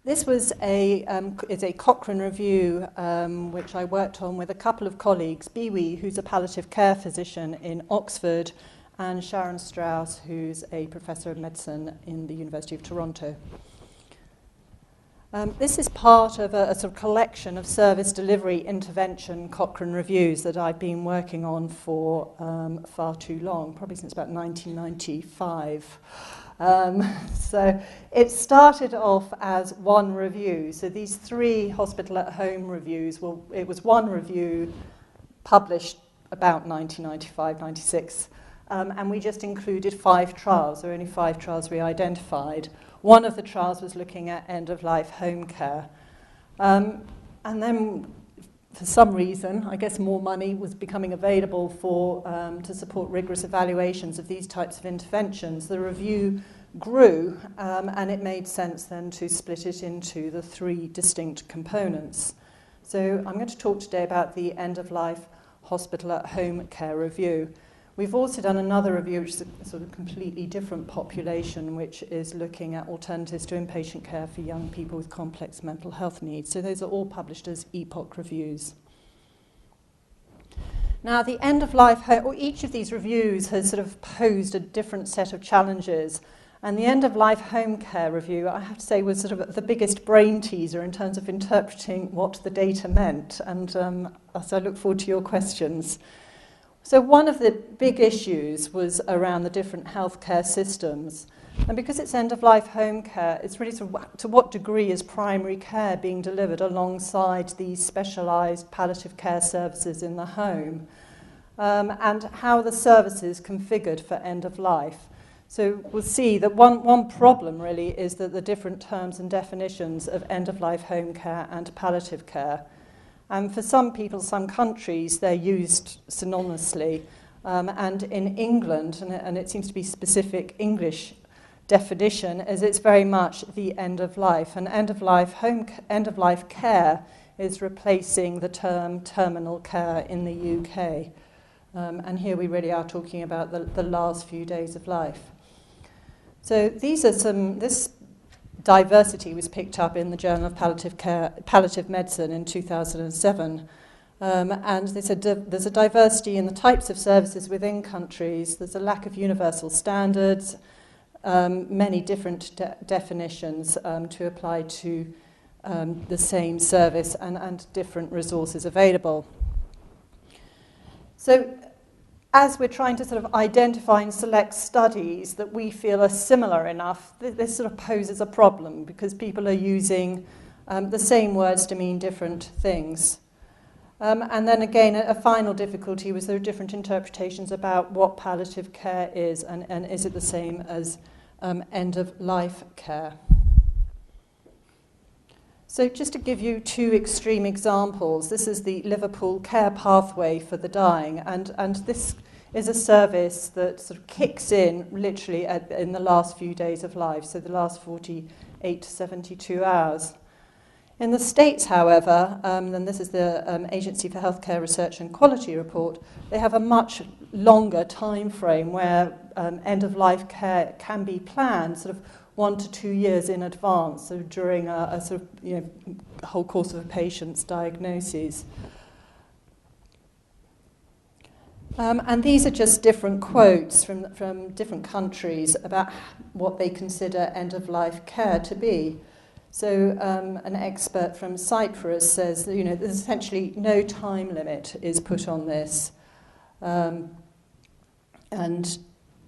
This was it's a Cochrane review, which I worked on with a couple of colleagues, Biwi, who's a palliative care physician in Oxford, and Sharon Strauss, who's a professor of medicine in the University of Toronto. This is part of a sort of collection of service delivery intervention Cochrane reviews that I've been working on for far too long, probably since about 1995. So it started off as one review. So these 3 hospital at home reviews, well, it was one review published about 1995, 96, and we just included 5 trials. There were only 5 trials we identified. One of the trials was looking at end-of-life home care. And then, for some reason, I guess more money was becoming available to support rigorous evaluations of these types of interventions. The review grew, and it made sense then to split it into the 3 distinct components. So I'm going to talk today about the end-of-life hospital at home care review. We've also done another review, which is a sort of completely different population, which is looking at alternatives to inpatient care for young people with complex mental health needs. So those are all published as EPOC reviews. Now, the end-of-life home, or each of these reviews has sort of posed a different set of challenges. And the end-of-life home care review, I have to say, was sort of the biggest brain teaser in terms of interpreting what the data meant. And so I look forward to your questions. So one of the big issues was around the different healthcare systems. And because it's end-of-life home care, it's really to what degree is primary care being delivered alongside these specialised palliative care services in the home, and how the services configured for end-of-life. So we'll see that one problem really is that the different terms and definitions of end-of-life home care and palliative care. And for some people, some countries, they're used synonymously. And in England, and it seems to be specific English definition, as it's very much the end of life. And end of life care is replacing the term terminal care in the UK. And here we really are talking about the last few days of life. So this diversity was picked up in the Journal of Palliative Medicine in 2007. And they said there's a diversity in the types of services within countries. There's a lack of universal standards, many different definitions to apply to the same service and different resources available. So as we're trying to sort of identify and select studies that we feel are similar enough, this sort of poses a problem because people are using the same words to mean different things. And then again, a final difficulty was there are different interpretations about what palliative care is and is it the same as end-of-life care. So just to give you 2 extreme examples, this is the Liverpool Care Pathway for the Dying, and this is a service that sort of kicks in literally in the last few days of life, so the last 48 to 72 hours. In the States, however, and this is the Agency for Healthcare Research and Quality report, they have a much longer time frame where end-of-life care can be planned sort of 1 to 2 years in advance, so during a sort of whole course of a patient's diagnoses. And these are just different quotes from different countries about what they consider end-of-life care to be. So an expert from Cyprus says that, there's essentially no time limit is put on this. And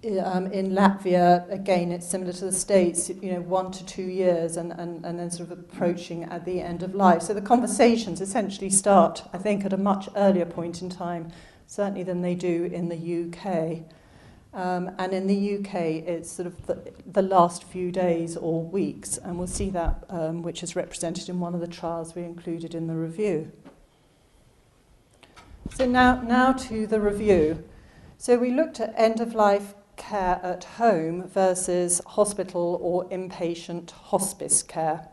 in Latvia, again, it's similar to the States, 1 to 2 years and then sort of approaching at the end of life. So the conversations essentially start, I think, at a much earlier point in time, certainly than they do in the UK. And in the UK, it's sort of the last few days or weeks, and we'll see that, which is represented in one of the trials we included in the review. So now to the review. So we looked at end-of-life care at home versus hospital or inpatient hospice care.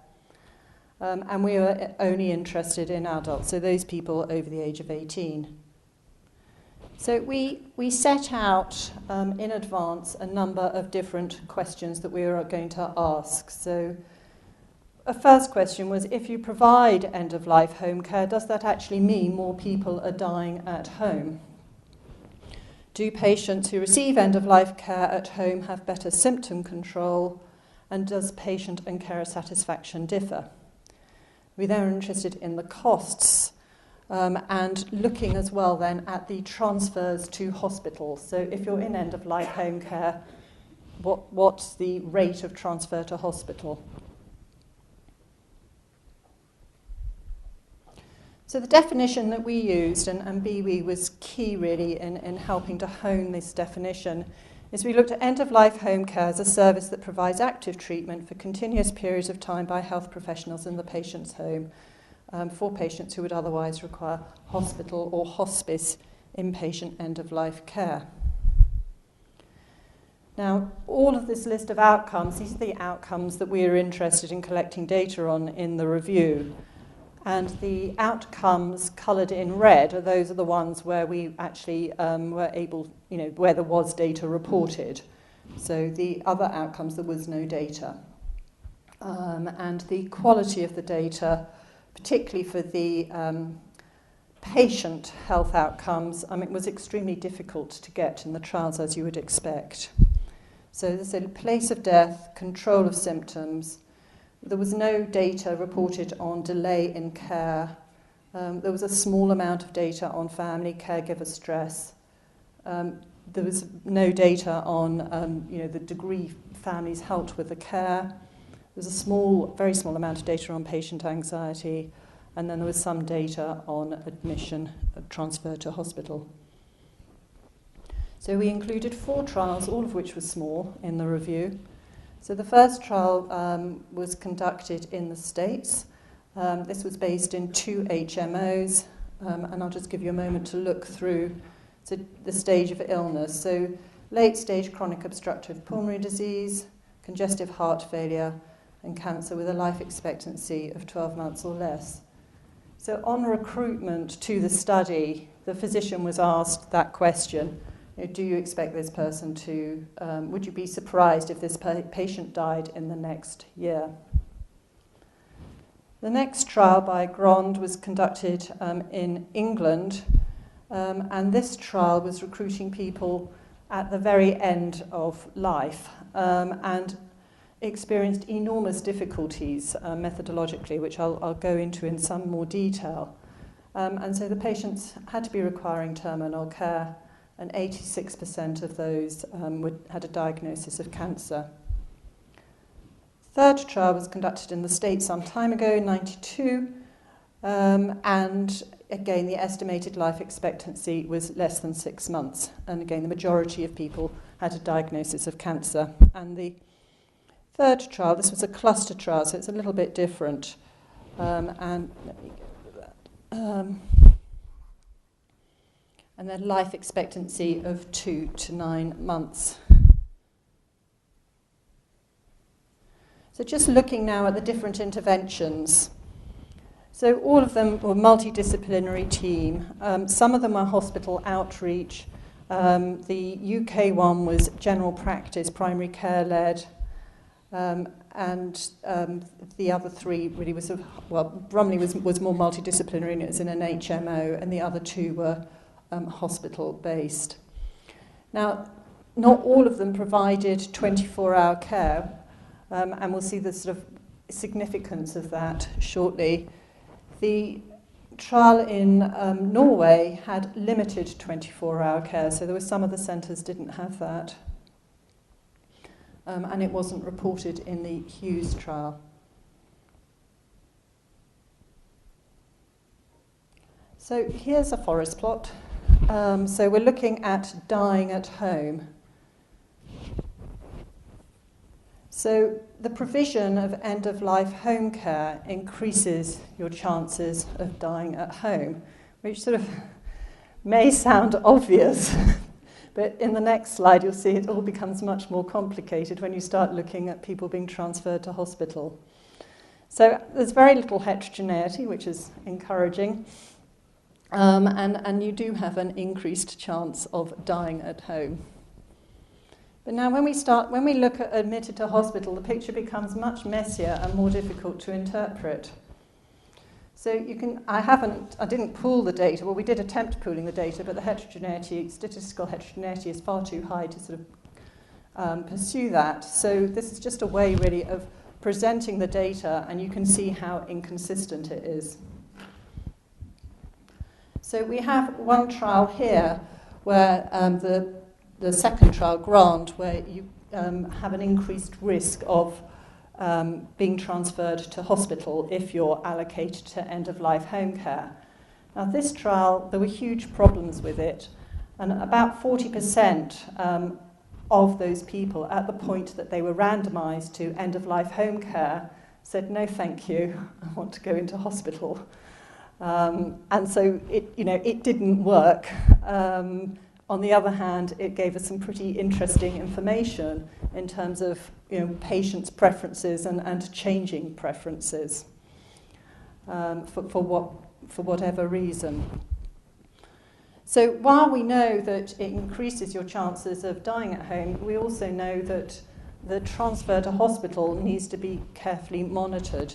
And we were only interested in adults, so those people over the age of 18. So we set out in advance a number of different questions that we were going to ask. So a first question was, if you provide end-of-life home care, does that actually mean more people are dying at home? Do patients who receive end-of-life care at home have better symptom control? And does patient and carer satisfaction differ? We then are interested in the costs and looking as well then at the transfers to hospitals. So if you're in end-of-life home care, what's the rate of transfer to hospital? So the definition that we used, and BWE was key really in helping to hone this definition, is we looked at end-of-life home care as a service that provides active treatment for continuous periods of time by health professionals in the patient's home for patients who would otherwise require hospital or hospice inpatient end-of-life care. Now, all of this list of outcomes, these are the outcomes that we are interested in collecting data on in the review. And the outcomes coloured in red those are the ones where we actually were able, where there was data reported. So the other outcomes, there was no data. And the quality of the data, particularly for the patient health outcomes, was extremely difficult to get in the trials, as you would expect. So there's a place of death, control of symptoms. There was no data reported on delay in care. There was a small amount of data on family caregiver stress. There was no data on the degree families helped with the care. There was a very small amount of data on patient anxiety, and then there was some data on admission, transfer to hospital. So we included 4 trials, all of which were small, in the review. So the first trial was conducted in the States. This was based in 2 HMOs, and I'll just give you a moment to look through the stage of illness. So late-stage chronic obstructive pulmonary disease, congestive heart failure, and cancer with a life expectancy of 12 months or less. So on recruitment to the study, the physician was asked that question. Do you expect this person to, would you be surprised if this patient died in the next year? The next trial by Grand was conducted in England, and this trial was recruiting people at the very end of life and experienced enormous difficulties methodologically, which I'll go into in some more detail. And so the patients had to be requiring terminal care, and 86% of those had a diagnosis of cancer. Third trial was conducted in the States some time ago, in 92, and again the estimated life expectancy was less than 6 months, and again the majority of people had a diagnosis of cancer. And the third trial, this was a cluster trial, so it's a little bit different, and let me go to that. And then life expectancy of 2 to 9 months. So just looking now at the different interventions. So all of them were multidisciplinary team. Some of them were hospital outreach. The UK one was general practice, primary care led. And the other 3 really was, Bromley was more multidisciplinary, and it was in an HMO, and the other 2 were hospital-based. Now, not all of them provided 24-hour care, and we'll see the sort of significance of that shortly. The trial in Norway had limited 24-hour care, so there were some of the centres didn't have that, and it wasn't reported in the Hughes trial. So here's a forest plot. So we're looking at dying at home. So the provision of end-of-life home care increases your chances of dying at home, which sort of may sound obvious, but in the next slide you'll see it all becomes much more complicated when you start looking at people being transferred to hospital. So there's very little heterogeneity, which is encouraging. And you do have an increased chance of dying at home. But now when we look at admitted to hospital, the picture becomes much messier and more difficult to interpret. So I didn't pool the data. Well, we did attempt pooling the data, but the heterogeneity, statistical heterogeneity, is far too high to sort of pursue that. So this is just a way, really, of presenting the data, and you can see how inconsistent it is. So we have one trial here where the second trial, Grant, where you have an increased risk of being transferred to hospital if you're allocated to end-of-life home care. Now, this trial, there were huge problems with it, and about 40% of those people at the point that they were randomized to end-of-life home care said, no, thank you, I want to go into hospital. And so it didn't work. On the other hand, it gave us some pretty interesting information in terms of patients' preferences and changing preferences for whatever reason. So while we know that it increases your chances of dying at home, we also know that the transfer to hospital needs to be carefully monitored.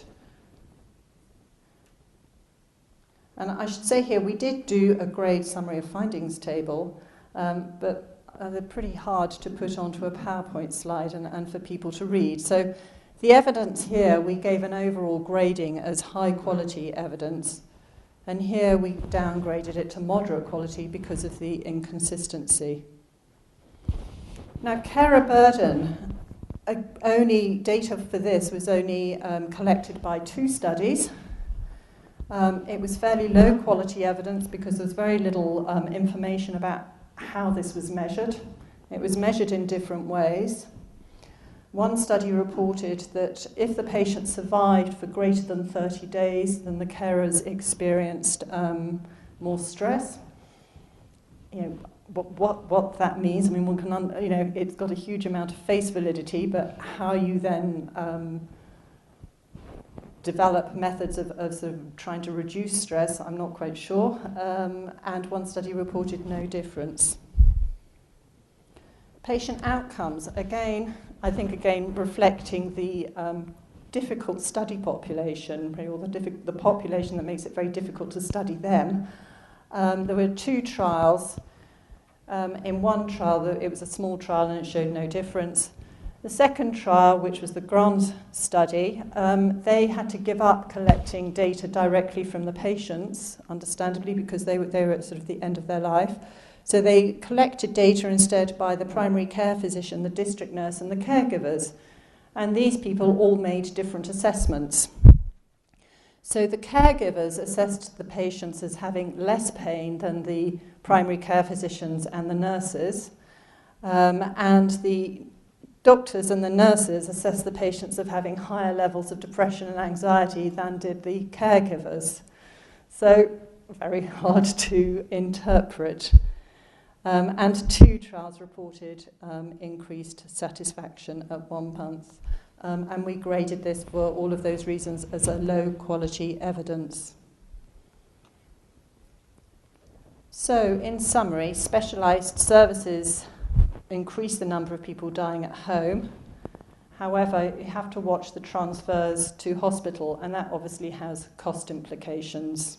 And I should say here, we did do a grade summary of findings table, but they're pretty hard to put onto a PowerPoint slide and for people to read. So the evidence here, we gave an overall grading as high quality evidence, and here we downgraded it to moderate quality because of the inconsistency. Now, carer burden, only data for this was only collected by 2 studies. It was fairly low quality evidence because there was very little information about how this was measured. It was measured in different ways. One study reported that if the patient survived for greater than 30 days, then the carers experienced more stress. What that means, I mean, one can, it's got a huge amount of face validity, but how you then develop methods of sort of trying to reduce stress, I'm not quite sure. And one study reported no difference. Patient outcomes, again, I think reflecting the difficult study population, or the population that makes it very difficult to study them. There were 2 trials. In one trial, it was a small trial and it showed no difference. The second trial, which was the Grant study, they had to give up collecting data directly from the patients, understandably, because they were at sort of the end of their life. So they collected data instead by the primary care physician, the district nurse, and the caregivers. And these people all made different assessments. So the caregivers assessed the patients as having less pain than the primary care physicians and the nurses. And the doctors and the nurses assessed the patients as having higher levels of depression and anxiety than did the caregivers. So very hard to interpret. And 2 trials reported increased satisfaction at 1 month. And we graded this for all of those reasons as a low quality evidence. So, in summary, specialised services increase the number of people dying at home. However, you have to watch the transfers to hospital, and that obviously has cost implications.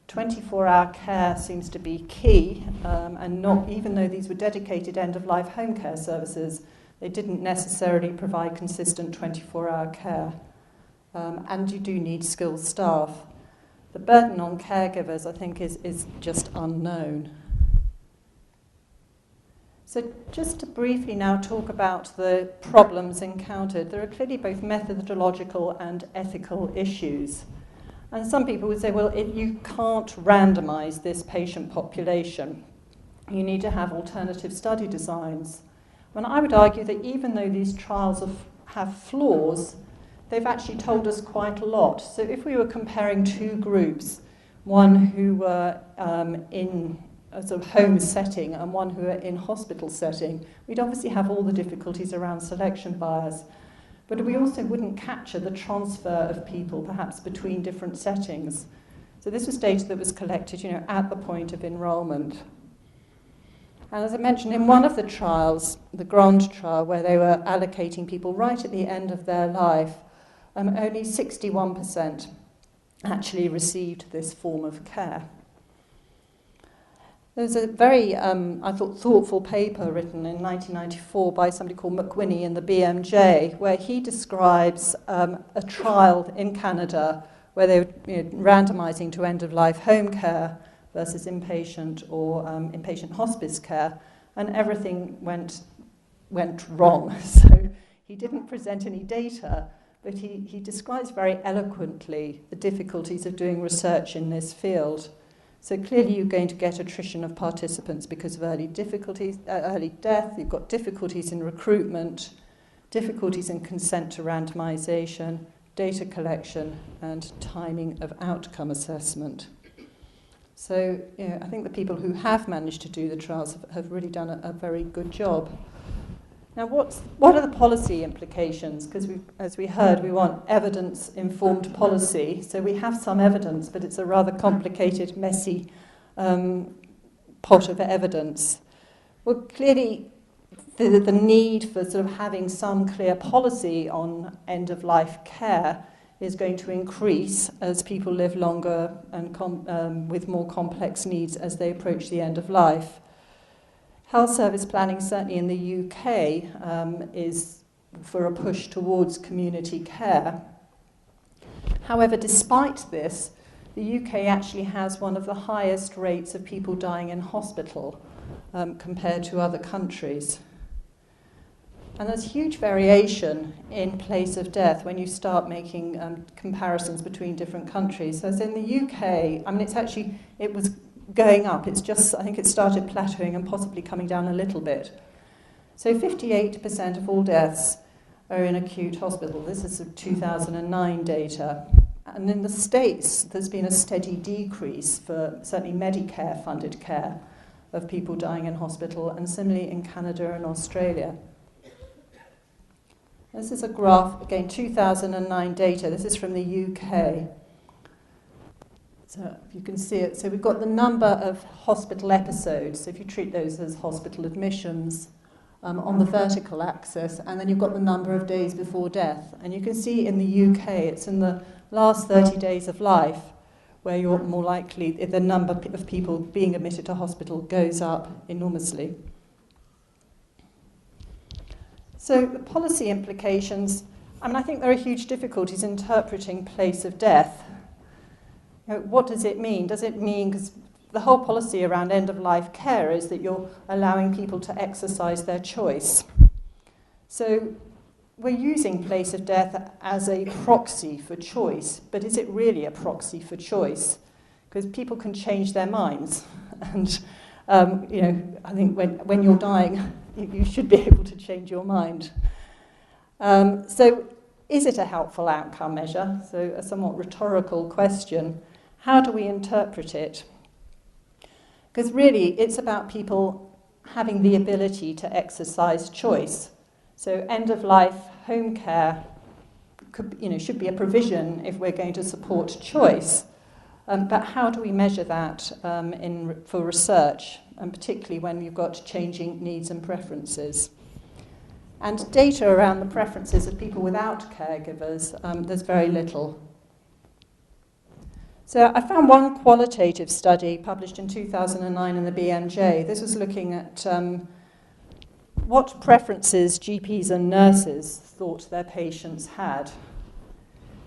24-hour care seems to be key, and not, even though these were dedicated end-of-life home care services, they didn't necessarily provide consistent 24-hour care. And you do need skilled staff. The burden on caregivers, I think, is just unknown. So just to briefly now talk about the problems encountered, there are clearly both methodological and ethical issues. And some people would say, well, if you can't randomize this patient population, you need to have alternative study designs. And I would argue that even though these trials have flaws, they've actually told us quite a lot. So if we were comparing 2 groups, one who were in a sort of home setting and one who are in hospital setting, we'd obviously have all the difficulties around selection bias. But we also wouldn't capture the transfer of people, perhaps between different settings. So this was data that was collected, at the point of enrolment. And as I mentioned, in one of the trials, the Grand trial, where they were allocating people right at the end of their life, only 61% actually received this form of care. There's a very, I thought, thoughtful paper written in 1994 by somebody called McWhinney in the BMJ, where he describes a trial in Canada where they were randomizing to end-of-life home care versus inpatient or inpatient hospice care, and everything went wrong. So he didn't present any data, but he describes very eloquently the difficulties of doing research in this field. So clearly you're going to get attrition of participants because of early death, you've got difficulties in recruitment, difficulties in consent to randomization, data collection, and timing of outcome assessment. So I think the people who have managed to do the trials have really done a very good job. Now, what are the policy implications? Because as we heard, we want evidence-informed policy. So we have some evidence, but it's a rather complicated, messy pot of evidence. Well, clearly, the need for sort of having some clear policy on end-of-life care is going to increase as people live longer and with more complex needs as they approach the end of life. Health service planning, certainly in the UK, is for a push towards community care. However, despite this, the UK actually has one of the highest rates of people dying in hospital compared to other countries. And there's huge variation in place of death when you start making comparisons between different countries. So as in the UK, I mean, it was going up. It's just, I think it started plateauing and possibly coming down a little bit. So 58% of all deaths are in acute hospital. This is 2009 data. And in the States, there's been a steady decrease for certainly Medicare-funded care of people dying in hospital, and similarly in Canada and Australia. This is a graph, again, 2009 data. This is from the UK. So you can see it. So we've got the number of hospital episodes. So if you treat those as hospital admissions on the vertical axis, and then you've got the number of days before death. And you can see in the UK, it's in the last 30 days of life where you're more likely, the number of people being admitted to hospital goes up enormously. So the policy implications, I mean, I think there are huge difficulties interpreting place of death. What does it mean? Does it mean, because the whole policy around end-of-life care is that you're allowing people to exercise their choice. So we're using place of death as a proxy for choice, but is it really a proxy for choice? Because people can change their minds. And, I think when you're dying, you should be able to change your mind. So is it a helpful outcome measure? So a somewhat rhetorical question. How do we interpret it? Because really, it's about people having the ability to exercise choice. So end-of-life home care should be a provision if we're going to support choice. But how do we measure that for research, and particularly when you've got changing needs and preferences? And data around the preferences of people without caregivers, there's very little. So I found one qualitative study published in 2009 in the BMJ. This was looking at what preferences GPs and nurses thought their patients had.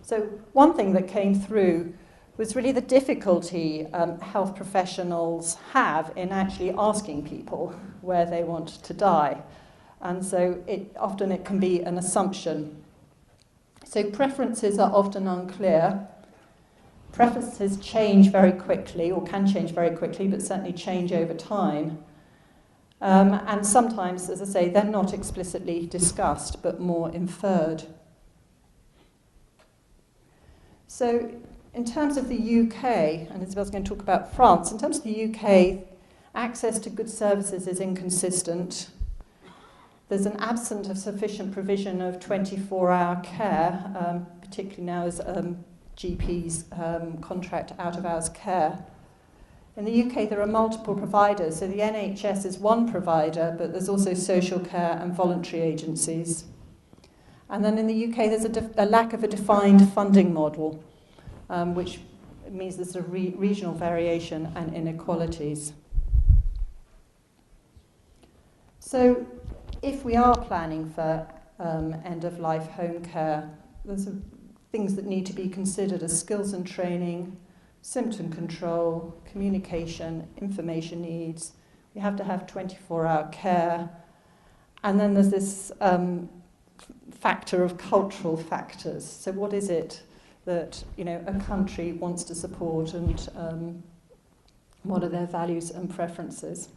So one thing that came through was really the difficulty health professionals have in actually asking people where they want to die. And so often it can be an assumption. So preferences are often unclear. Preferences change very quickly, or can change very quickly, but certainly change over time. And sometimes, as I say, they're not explicitly discussed, but more inferred. So in terms of the UK, and Isabel's going to talk about France, in terms of the UK, access to good services is inconsistent. There's an absence of sufficient provision of 24-hour care, particularly now as GPs contract out-of-hours care. In the UK, there are multiple providers. So the NHS is one provider, but there's also social care and voluntary agencies. And then in the UK, there's a lack of a defined funding model, which means there's sort of regional variation and inequalities. So if we are planning for end-of-life home care, there's things that need to be considered as skills and training, symptom control, communication, information needs. We have to have 24-hour care. And then there's this factor of cultural factors. So what is it that a country wants to support, and what are their values and preferences?